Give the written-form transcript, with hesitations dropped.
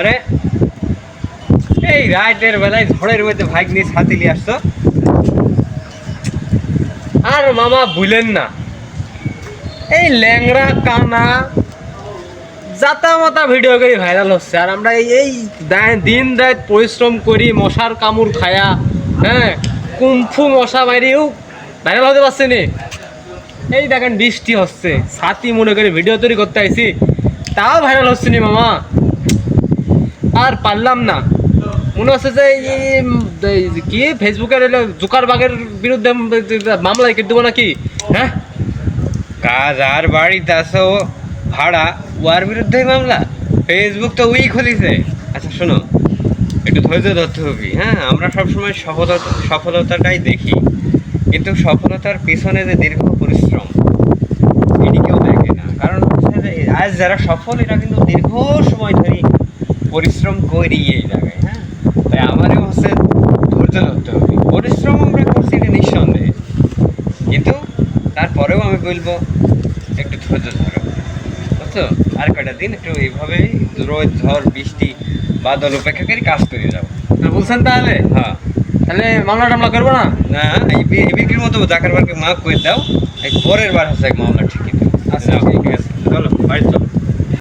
আরে এই রাতের বেলায় ঝড়ের মধ্যে ভাইক নিয়ে ছাতি নিয়ে আসছো। আর মামা ভুলেন না, এই ল্যাংড়া কানা জাতা মাতা ভিডিও করে ভাইরাল হচ্ছে, আর আমরা এই দিন রাত পরিশ্রম করি মশার কামড় খায়া, হ্যাঁ কুম্ফু মশা মারিও ভাইরাল হতে পারছে নি। এই দেখেন বৃষ্টি হচ্ছে, ছাতি মনে করে ভিডিও তৈরি করতে আইছি, তাও ভাইরাল হচ্ছে নি মামা। আর পারলাম না, মনে হচ্ছে যে এই কি ফেসবুকের জুকারবাগের বিরুদ্ধে মামলা লিখে দেবো নাকি। হ্যাঁ কাজ আর বাড়িতে আসো ভাড়া, ওয়ার বিরুদ্ধে মামলা, ফেসবুক তো উই খুলিছে। আচ্ছা শোনো, একটু ধৈর্য ধরতে হবে। হ্যাঁ আমরা সবসময় সফলতাটাই দেখি, কিন্তু সফলতার পিছনে যে দীর্ঘ পরিশ্রম এটি কেউ দেখে না। কারণ হচ্ছে যে আজ যারা সফল এরা কিন্তু দীর্ঘ সময় ধরে পরিশ্রম করি এই জায়গায়। হ্যাঁ তাই আমারও হচ্ছে ধৈর্য ধরতে হবে। পরিশ্রম আমরা করছি এটা নিঃসন্দেহে, কিন্তু তারপরেও আমি বলবো একটু ধৈর্য ধরো, বুঝছো? আর কয়টা দিন একটু এইভাবে রোদ ঝড় বৃষ্টি বাদল উপেক্ষা করে কাজ করে যাবো। বলছেন তাহলে? হ্যাঁ তাহলে মামলা টামলা করবো না? না এই বিক্রির মতো জাকারবারকে মাফ করে দাও, এই পরের বার হচ্ছে এক মামলা ঠিকই। আচ্ছা ঠিক আছে, চলো বাড়ি চলো।